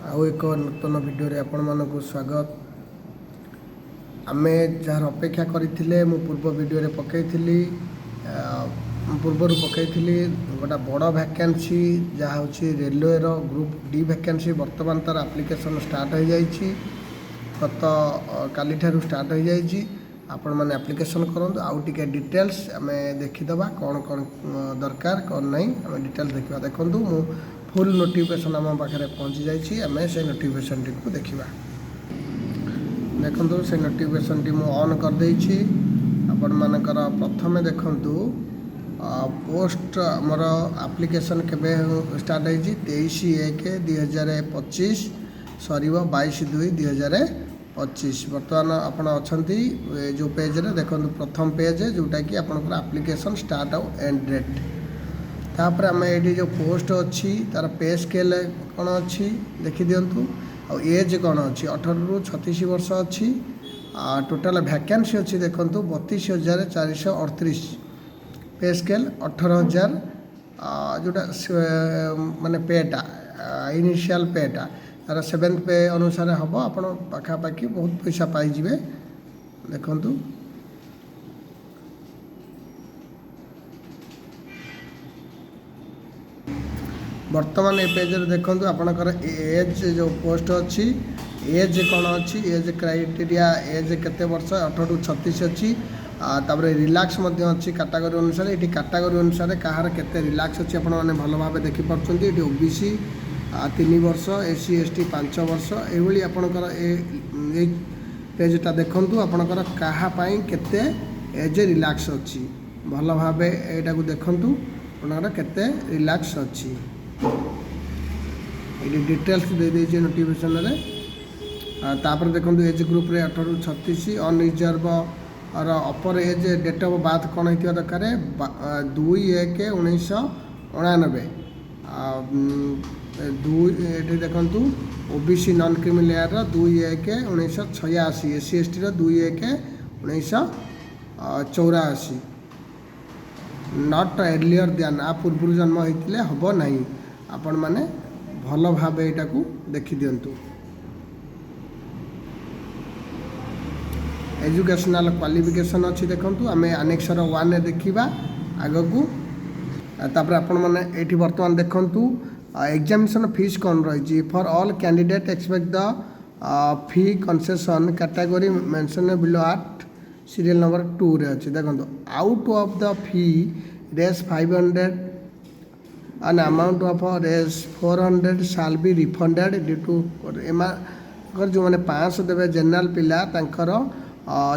आउ एक नूतन वीडियो रे आपण मानक स्वागत। आमे जार अपेक्षा करथिले मु पूर्व वीडियो रे पकैथिली पूर्वर पकैथिली गोटा बड़ वैकेंसी जहाँ हूँ रेलवे रो ग्रुप डी वैकेंसी वर्तमान तार एप्लिकेशन स्टार्ट हो जाइए गत काली ठारू स्टार्ट हो जाइए। आपण मैंने एप्लिकेशन करूँ आउ टे डिटेल्स आम देखीदे कौन कौन दरकार कौन नहीं आम डिटेल्स देखा। देखूँ मु फुल नोटिफिकेशन आम पाखे पहुँची जाइए आम से नोटिफिकेशन टी को देखा। देखो से नोटिफिकेशन टी मुझे ऑन कर देछि। आपण मानकर प्रथमे देखूँ पोस्ट मोर एप्लिकेशन केबे स्टार्ट होइछि 23/1/2025 सर 22/2/2025। बर्तमान आपण अछंती जो पेज रे देखो प्रथम पेज जोटा कि आपनकर एप्लिकेशन स्टार्ट आउ एंड डेट। तापर आम ये जो पोस्ट अच्छी तार पे स्केल कौन अच्छी देखी दिंतु आ एज कौन अच्छी 18 ରୁ 36 वर्ष अच्छी। टोटाल वैकेंसी अच्छी देखूँ 32,438 पे स्केल 18,000 जोटा माने पेटा इनिशियल पेटा तार 7th पे अनुसार हम आप पाखापाखि बहुत पैसा पाइबे। देखु वर्तमान ये पेज देखूँ आपणकर एज जो पोस्ट अच्छी एज कौन अच्छी एज क्राइटेरिया एज केते वर्ष 18 ରୁ 36 अच्छी। तापर रिलैक्स अच्छी कैटेगरी अनुसार ये कैटेगरी अनुसार कहार केते रिलैक्स अच्छी आपण मैंने भल भाव देखिपुंट। ये ओबीसी 3 वर्ष एससी एसटी 5 वर्ष ये आपणकर ये पेजटा देखूँ आपणकर कहापाई केते एज रिलैक्स अच्छी भल भाव यहाँ को देखूँ आपणकर केते रिलैक्स अच्छी। ये डिटेल्स दे दीजिए नोटिफिकेशन रे। तापर देखो एज ग्रुप रे 18 ରୁ 36 अनरिजर्व और upper age date of birth कौन होता दरकार 2/1/1999 ये देखूँ OBC non creamy layer 2/1/1986 SC ST 2/1/1984 not earlier than आ पूर्व जन्म होते हम ना आपण मैंने भल भाव यहाँ को देखी दिंतु। एजुकेशनल क्वालिफिकेशन अच्छी देखूँ आम आनेक्सर 1 देखा आग को। तापर आपण मैंने ये बर्तमान देखूँ एग्जामिनेशन फीस कौन रही for all candidate expect the fee concession category mention below at serial number 2 रे अच्छी। देखो आउट ऑफ द फी रेस 500 an amount of रेस 400 shall be refunded due to एम जो मैंने 500 देवे जनरल पिला तांकर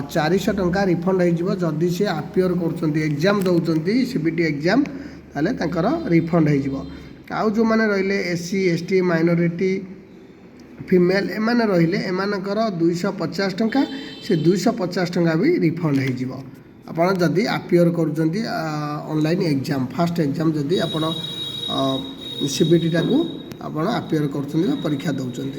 400 टंका रिफंड हो जदि सी आपियर कर एग्जाम दौरान सीबीटी एग्जाम ताले तांकर रिफंड हो। आउ जो मैंने रहिले एससी एसटी माइनॉरिटी फीमेल एमाने रहिले एमानकर 250 टंका से 250 टंका भी रिफंड हो आपड़ जदि आपियर कर ऑनलाइन एग्जाम फास्ट एग्जाम जदि आपण सीबीटीटा को आपण आपियर कर परीक्षा दौरान।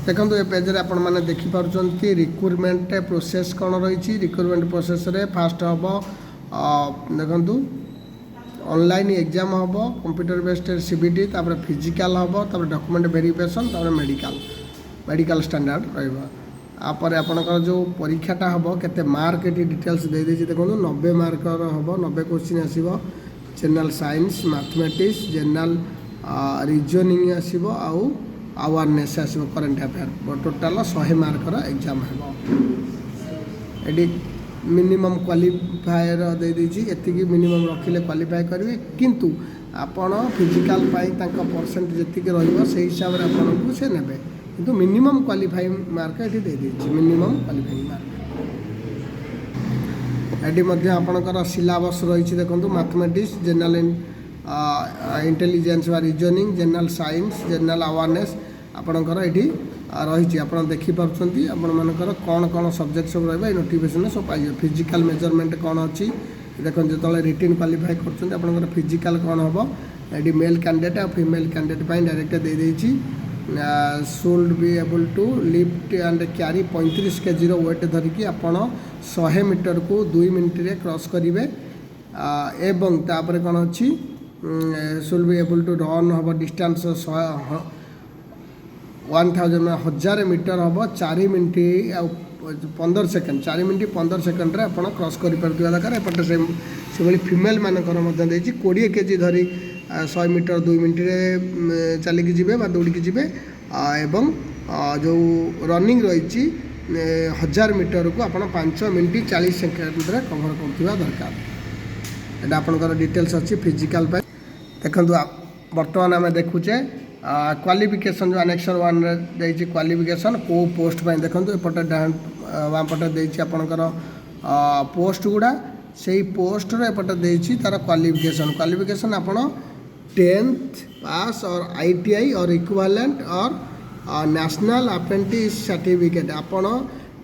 देखो ये पेज रे आपण माने देखि पारुचंती रिक्रुटमेंट प्रोसेस कौन रही। रिक्रुटमेंट प्रोसेस रे फास्ट हम देखु ऑनलाइन एग्जाम हम कंप्यूटर बेस्ड सीबीटी तापर फिजिकल हम तापर डॉक्यूमेंट वेरिफिकेशन तापर मेडिकल स्टैंडर्ड रहिबा। आपरे आपनकर जो परीक्षाटा हम केते मार्क ये डिटेल्स दे देछि। देखो 90 मार्क हम 90 क्वेश्चन आसीबो general science mathematics general reasoning आसीबो आउ अवेयरनेस आसो करेन्ट अफेयर टोटाल 100 मार्कर एग्जाम है। मिनिमम क्वालिफायर दे दीजिए एति मिनिमम रखिले क्वालिफाई करेंगे किंतु आपण फिजिकल परसेंट जी रही हिसाब से आपको से ने किंतु मिनिमम क्वालिफाई मार्क ये दे दीजिए मिनिमम क्वालिफाइंग मार्क। ये आपणकर सिलेबस रही देखो मैथमेटिक्स जनरल इंटेलिजेंस व reasoning general science general awareness आपणकर ये रही आप देखिपुंट आपंकर कौन कौन सब्जेक्ट सब रहा नोटिफिकेशन सब पाइए। फिजिकल मेजरमेंट कौन अच्छी देखो जो रिटिन क्वालिफाई कर फिजिकल कौन हम ये मेल कैंडिडेट और फीमेल कैंडिडेट डायरेक्ट दे देछि should be able to lift and carry 35 kg wait धरिकी आपण 100 मीटर को 2 मिनट रे क्रॉस करेंगे। एवं तापर कौन अच्छी should be able to run हम डिस्टेंस 1000 मीटर हम 4 मिनट 15 सेकेंड 4 मिनट 15 सेकेंड रे आपण क्रॉस कर दरकार एपटे से फिमेल मानकर 20 kg धरी 100 मीटर 2 मिनट चलिकी जी दौड़ी जी एवं जो रनिंग रही 1000 मीटर को आप 5 मिनट 40 सेकेंड कभर कर दरकार एटा आपनकर डिटेल्स अच्छी फिजिकल देखो बर्तमान आम देखुचे क्वालिफिकेशन जो अनेक्सर 1 रे क्वालिफिकेशन को पोस्ट देखो एपटे बाम पटे आपनकर पोस्ट गुड़ा से पोस्ट एपटे तार क्वालिफिकेशन आप 10th पास और ITI और इक्विवेलेंट और नेशनल अप्रेंटिस सर्टिफिकेट आपड़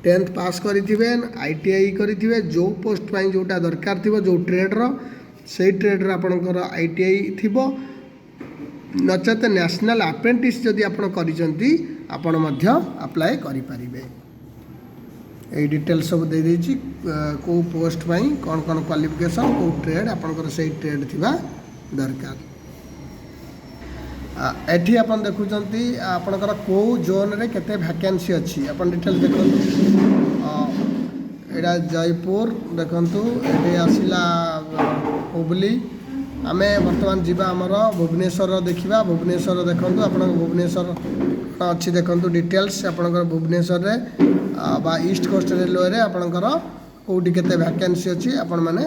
10th पास करेंगे ITI करेंगे जो पोस्ट जोटा दरकार थी जो ट्रेड्र से ट्रेड्र आपणकर ITI थी नचेत नेशनल अप्रेंटिस जदि आप अप्लाई करें ये डिटेल सब दे देछि को पोस्ट कौन कौन क्वालिफिकेशन को ट्रेड आपणकर से ट्रेड थिबा दरकार एठी अपन देखुचंती आपणकर को जोन रे केते वैकेंसी अछि अपन डिटेल देखंतु एडा जयपुर देखंतु एठी आसिला हुबली आमे वर्तमान जीवा हमर भुवनेश्वर देखिबा भुवनेश्वर देखंतु आपन भुवनेश्वर अछि देखंतु डिटेल्स आपणकर भुवनेश्वर रे बा ईस्ट कोस्ट रेलवे रे आपणकर कोठी केते वैकेंसी अछि आपण माने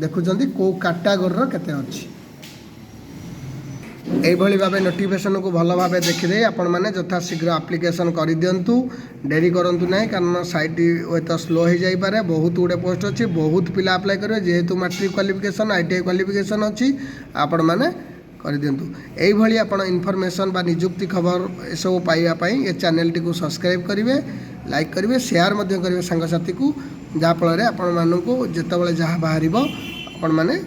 देखुचंती को कैटेगरी रो केते अछि एभली भाव नोटिफिकेशन को भल भाव देखिदे आपण मैंने यथाशीघ्र आप्लिकेसन कर दिंतु डेरी करूँ ना कारण साइट तो स्लो हो जापे बहुत गुड़े पोस्ट अच्छी बहुत पिला अप्लाई करेंगे जेहेतु मैट्रिक क्वालिफिकेशन ITI क्वालिफिकेशन अच्छी आपण मैंने कर दिंतु यही आप इनफॉरमेशन बा निजुक्ति खबर सब पाइबापी ये चैनल टी सब्सक्राइब करेंगे लाइक करेंगे शेयर करेंगे सांगसाथी को जहाँफल आपण मानू जितेबाला जहाँ बाहर आपण मैंने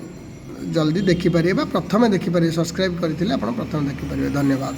जल्दी देखिपारे प्रथम देखिपारे सब्सक्राइब करते प्रथम देखिपारे धन्यवाद।